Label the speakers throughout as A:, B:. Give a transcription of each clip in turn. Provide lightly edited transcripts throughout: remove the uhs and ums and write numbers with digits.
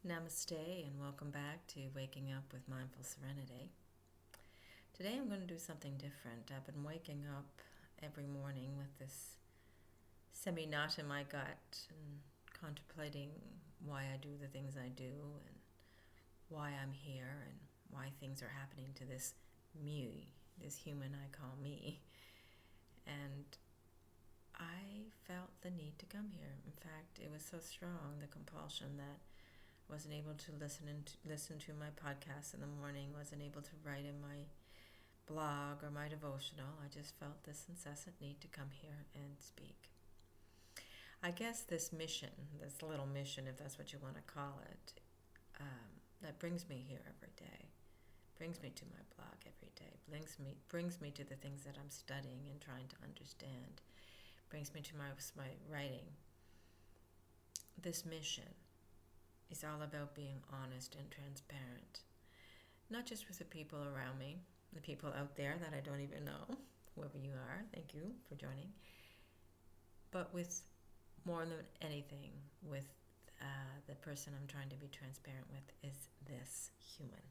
A: Namaste and welcome back to Waking Up with Mindful Serenity. Today I'm going to do something different. I've been waking up every morning with this semi-knot in my gut and contemplating why I do the things I do and why I'm here and why things are happening to this me, this human I call me. And I felt the need to come here. In fact, it was so strong, the compulsion, that I wasn't able to listen to my podcast in the morning, wasn't able to write in my blog or my devotional. I just felt this incessant need to come here and speak. I guess this mission, this little mission, if that's what you want to call it, that brings me here every day, brings me to my blog every day, brings me to the things that I'm studying and trying to understand, brings me to my writing. This mission is all about being honest and transparent, not just with the people around me, the people out there that I don't even know, whoever you are, thank you for joining, but with, more than anything, with the person I'm trying to be transparent with is this human.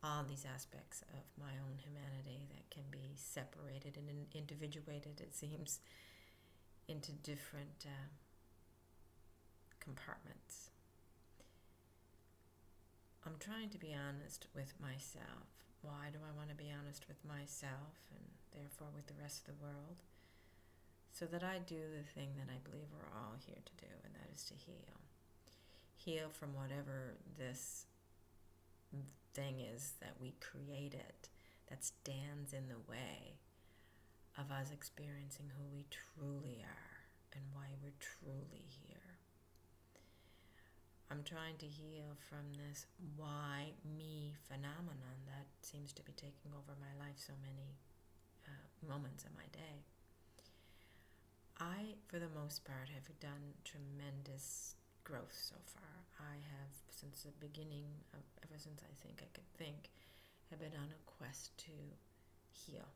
A: All these aspects of my own humanity that can be separated and individuated, it seems, into different compartments. I'm trying to be honest with myself. Why do I want to be honest with myself and therefore with the rest of the world? So that I do the thing that I believe we're all here to do, and that is to heal. Heal from whatever this thing is that we created that stands in the way of us experiencing who we truly are and why we're truly here. I'm trying to heal from this why me phenomenon that seems to be taking over my life so many moments of my day. I, for the most part, have done tremendous growth so far. I have, since the beginning, ever since I think I could think, have been on a quest to heal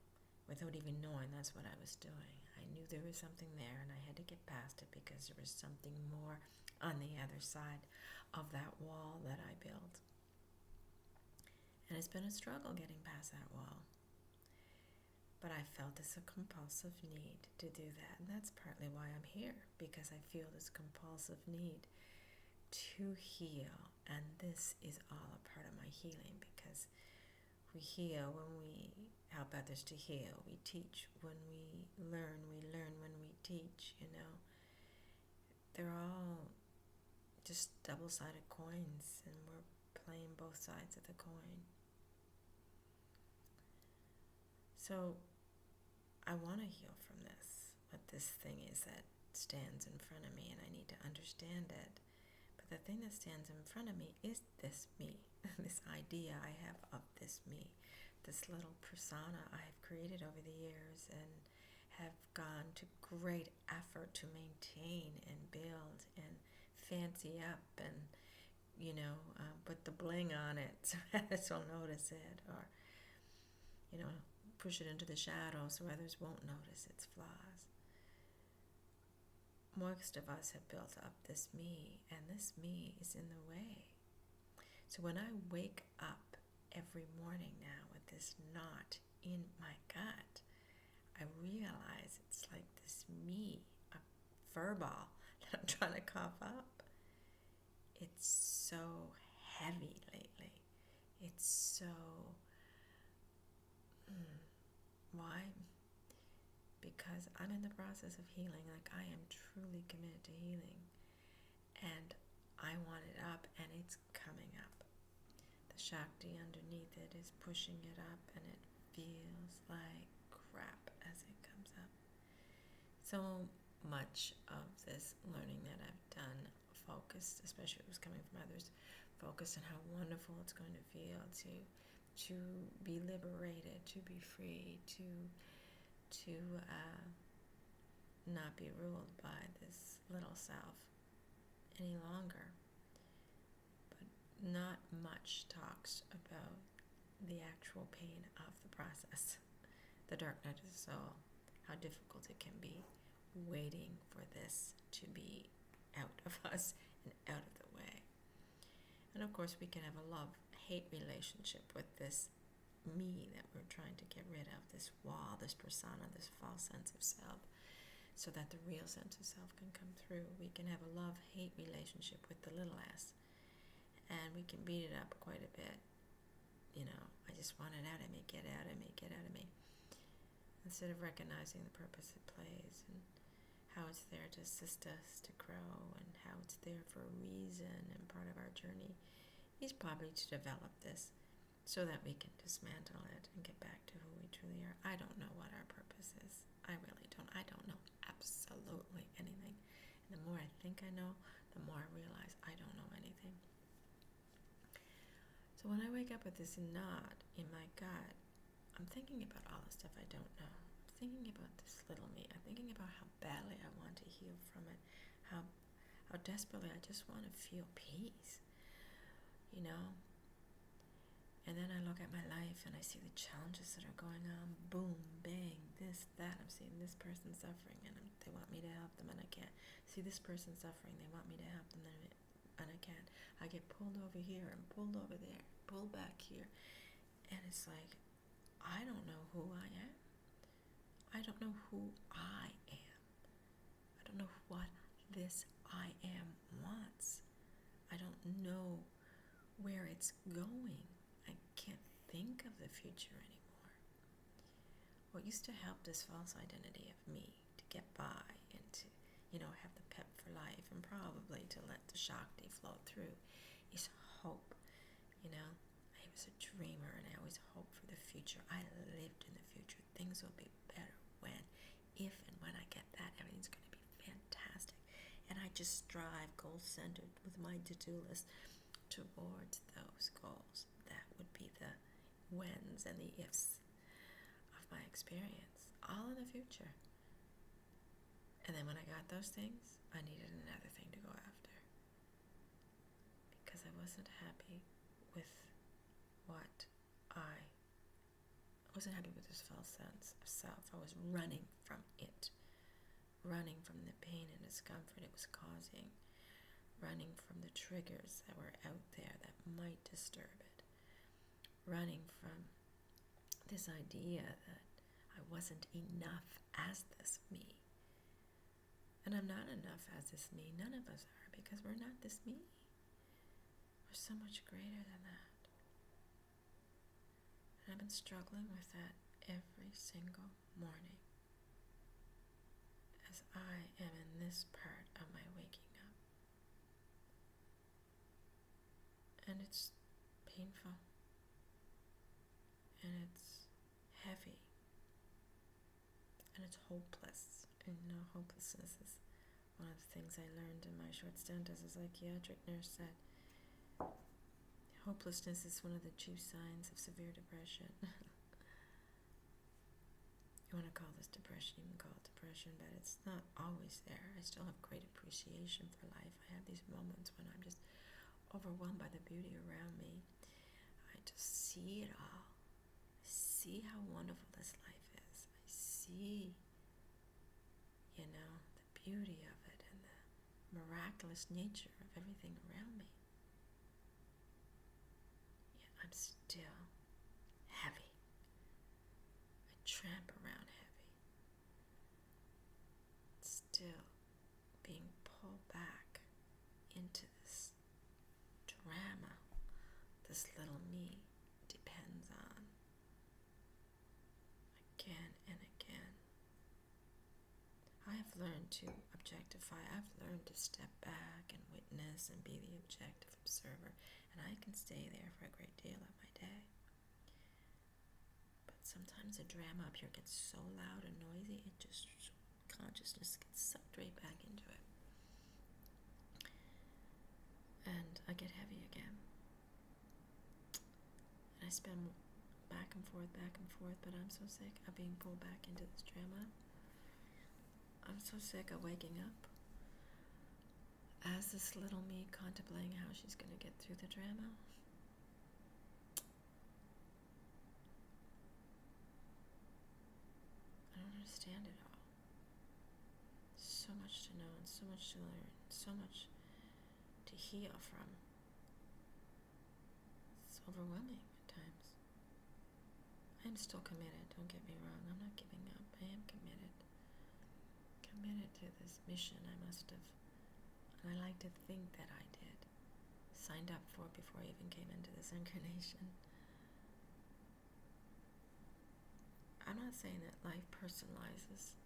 A: without even knowing that's what I was doing. I knew there was something there and I had to get past it because there was something more on the other side of that wall that I built. And it's been a struggle getting past that wall. But I felt it's a compulsive need to do that. And that's partly why I'm here, because I feel this compulsive need to heal. And this is all a part of my healing, because we heal when we help others to heal. We teach when we learn when we teach, They're all just double-sided coins, and we're playing both sides of the coin. So I want to heal from this, what this thing is that stands in front of me, and I need to understand it. But the thing that stands in front of me is this me, this idea I have of this me, this little persona I have created over the years and have gone to great effort to maintain and build and fancy up and, put the bling on it so others will notice it, or, push it into the shadow so others won't notice its flaws. Most of us have built up this me, and this me is in the way. So when I wake up every morning now with this knot in my gut, I realize it's like this me, a fur ball that I'm trying to cough up. It's so heavy lately. It's so... Why? Because I'm in the process of healing. Like, I am truly committed to healing. And I want it up, and it's coming up. The Shakti underneath it is pushing it up, and it feels like crap as it comes up. So much of this learning that I've done focused, especially if it was coming from others, focused on how wonderful it's going to feel to be liberated, to be free, to not be ruled by this little self any longer. But not much talks about the actual pain of the process, the dark night of the soul, how difficult it can be waiting for this to be out of us and out of the way. And of course, we can have a love-hate relationship with this me that we're trying to get rid of, this wall, this persona, this false sense of self, so that the real sense of self can come through. We can have a love-hate relationship with the little s, and we can beat it up quite a bit. I just want it out of me, get out of me, get out of me. Instead of recognizing the purpose it plays and how it's there to assist us to grow and how it's there for a reason and part of our journey is probably to develop this so that we can dismantle it and get back to who we truly are. I don't know what our purpose is. I really don't. I don't know absolutely anything. And the more I think I know, the more I realize I don't know anything. So when I wake up with this knot in my gut, I'm thinking about all the stuff I don't know. I'm thinking about this little me. I'm thinking about how badly I want to heal from it, how desperately I just want to feel peace, And then I look at my life and I see the challenges that are going on. Boom, bang, this, that. I'm seeing this person suffering and they want me to help them and I can't. See this person suffering, they want me to help them and I can't. I get pulled over here and pulled over there, pulled back here. And it's like, I don't know who I am. I don't know who I am. I don't know what this I am wants. I don't know where it's going. I can't think of the future anymore. What used to help this false identity of me to get by and to, have the pep for life and probably to let the Shakti flow through is hope. I was a dreamer and I always hoped for the future. I lived in the future. Things will be better if and when I get that, everything's going to be fantastic. And I just strive goal-centered with my to-do list towards those goals. That would be the whens and the ifs of my experience, all in the future. And then when I got those things, I needed another thing to go after. Because I wasn't happy with I wasn't happy with this false sense of self. I was running from it. Running from the pain and discomfort it was causing. Running from the triggers that were out there that might disturb it. Running from this idea that I wasn't enough as this me. And I'm not enough as this me. None of us are, because we're not this me. We're so much greater than that. And I've been struggling with that every single morning as I am in this part of my waking up. And it's painful. And it's heavy. And it's hopeless. And hopelessness is one of the things I learned in my short stint as a psychiatric nurse, that hopelessness is one of the chief signs of severe depression. You want to call this depression, you can call it depression, but it's not always there. I still have great appreciation for life. I have these moments when I'm just overwhelmed by the beauty around me. I just see it all. I see how wonderful this life is. I see, the beauty of it and the miraculous nature of everything around me. I'm still heavy. I tramp around heavy. Still being pulled back into this drama this little me depends on again and again. I have learned to objectify. I've learned to step back and witness and be the objective observer. And I can stay there for a great deal of my day. But sometimes the drama up here gets so loud and noisy, consciousness gets sucked right back into it. And I get heavy again. And I spin back and forth, but I'm so sick of being pulled back into this drama. I'm so sick of waking up as this little me contemplating how she's going to get through the drama. I don't understand it all. So much to know and so much to learn, so much to heal from. overwhelming at times. I am still committed, don't get me wrong. I'm not giving up. I am committed. Committed to this mission I must have, and I like to think that I did, signed up for before I even came into this incarnation. I'm not saying that life personalizes.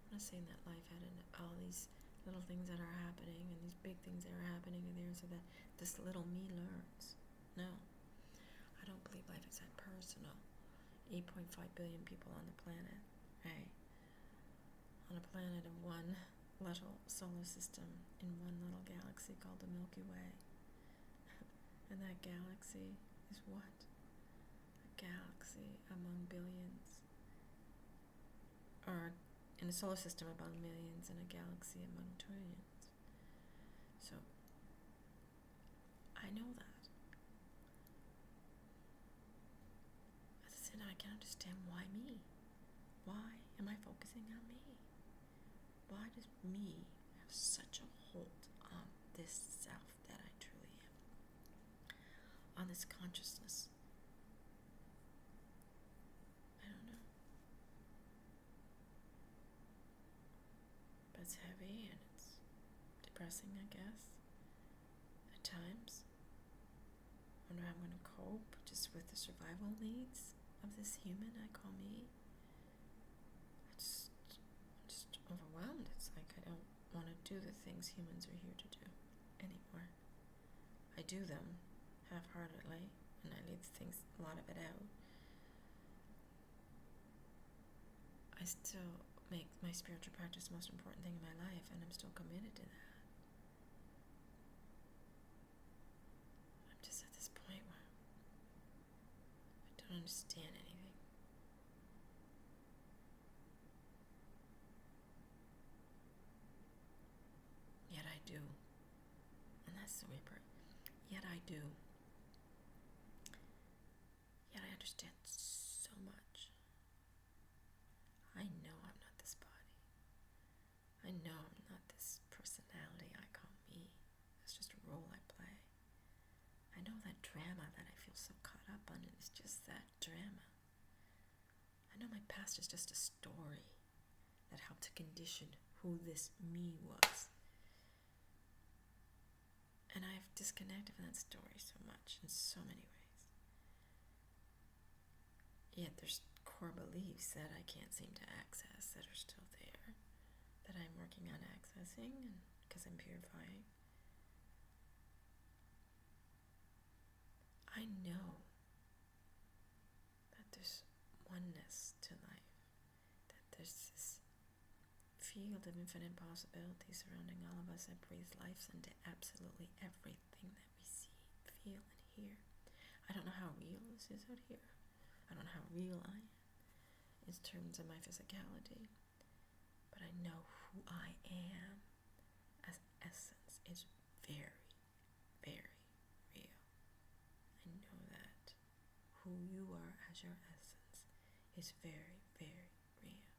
A: I'm not saying that life had all these little things that are happening and these big things that are happening in there so that this little me learns. No. I don't believe life is that personal. 8.5 billion people on the planet, right? On a planet of one little solar system in one little galaxy called the Milky Way. And that galaxy is what? A galaxy among billions. Or in a solar system among millions and a galaxy among trillions. So, I know that. As I said, I can't understand why me? Why am I focusing on me? Why does me have such a hold on this self that I truly am? On this consciousness? I don't know. But it's heavy and it's depressing, I guess. At times. I wonder how I'm going to cope just with the survival needs of this human I call me. I'm just overwhelmed. It's like I don't want to do the things humans are here to do anymore. I do them half-heartedly, and I leave a lot of it out. I still make my spiritual practice the most important thing in my life, and I'm still committed to that. I'm just at this point where I don't understand anything. Yet I do. And that's the repressed. Yet I do. Yet I understand so much. I know I'm not this body. I know I'm not this personality I call me. It's just a role I play. I know that drama that I feel so caught up on is just that drama. I know my past is just a story that helped to condition who this me was. And I've disconnected from that story so much in so many ways. Yet there's core beliefs that I can't seem to access that are still there, that I'm working on accessing because I'm purifying. I know that there's oneness to life, that there's this field of infinite possibilities surrounding all of us that breathes life into absolutely everything that we see, feel, and hear. I don't know how real this is out here. I don't know how real I am in terms of my physicality, but I know who I am as essence is very, very real. I know that who you are as your essence is very, very real.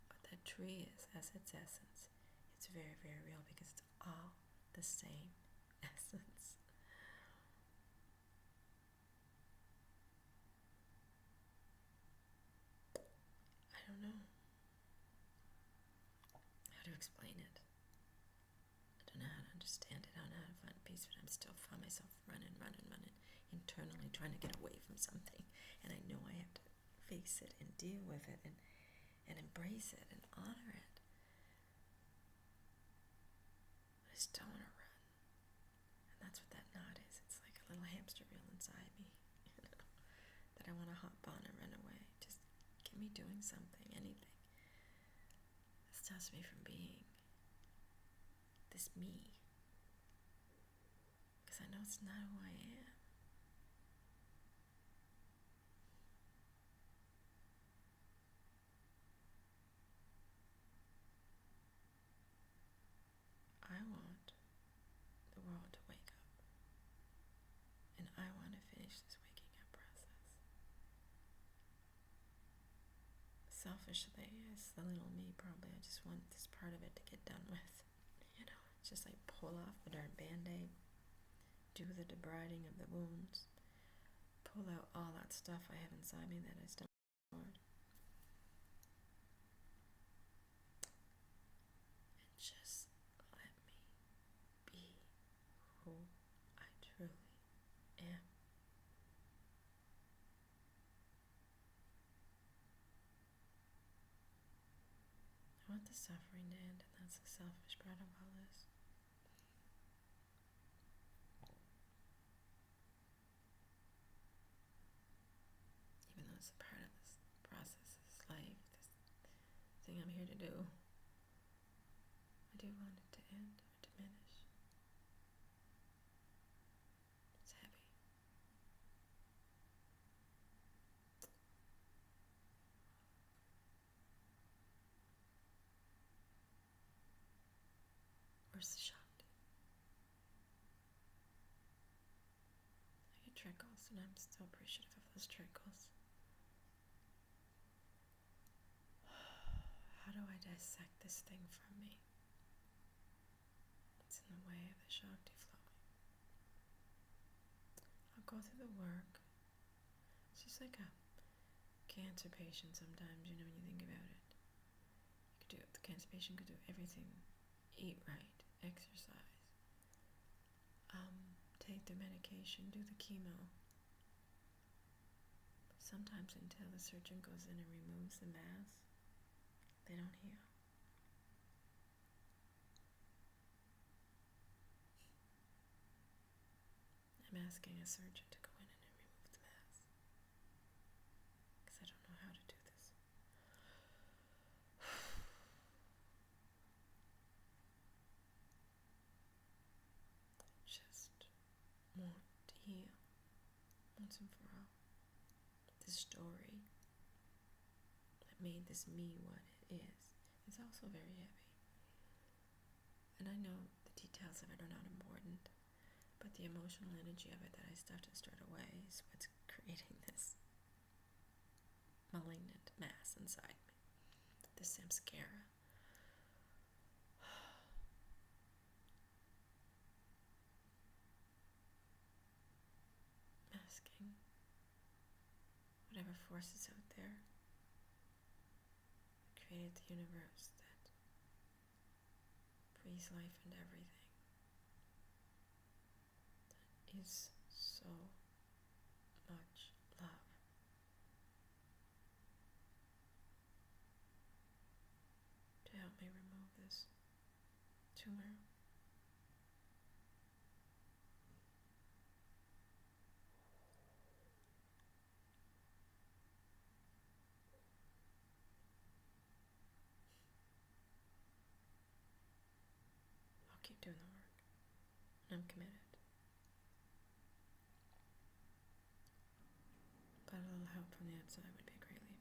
A: What that tree is as its essence, it's very, very real because it's all the same essence. I don't know how to explain it. I don't know how to understand it. I don't know how to find peace, but I'm still find myself running internally, trying to get away from something. And I know I have to face it and deal with it and embrace it and honor it. But I still want to run. And that's what that knot is. It's like a little hamster wheel inside me, that I want to hop on and run away. Just get me doing something, anything that stops me from being this me. Because I know it's not who I am. I want the world to wake up. And I want to finish this waking up process. Selfishly, as the little me, probably I just want this part of it to get done with. It's just like pull off the darn Band-Aid, do the debriding of the wounds, pull out all that stuff I have inside me that I stored. And just let me be who I truly am. I want the suffering to end, and that's the selfish part of all this. Even though it's a part of this process, this life, this thing I'm here to do, I do want it to end or diminish. It's heavy. Where's the Shakti? I get trickles, and I'm so appreciative of those trickles. How do I dissect this thing from me? It's in the way of the Shakti flowing. I'll go through the work. It's just like a cancer patient sometimes, when you think about it. The cancer patient could do everything. Eat right, exercise, take their medication, do the chemo. Sometimes until the surgeon goes in and removes the mass, they don't heal. I'm asking a surgeon to go in and remove the mass because I don't know how to do this. Just want to heal once and for all. This story that made this me what it is also very heavy. And I know the details of it are not important, but the emotional energy of it that I still have to start away is what's creating this malignant mass inside me, this samskara. Asking whatever forces out there created the universe that breathes life into everything, that is so much love, to help me remove this tumor. I'll keep doing the work, and I'm committed. But a little help from the outside would be greatly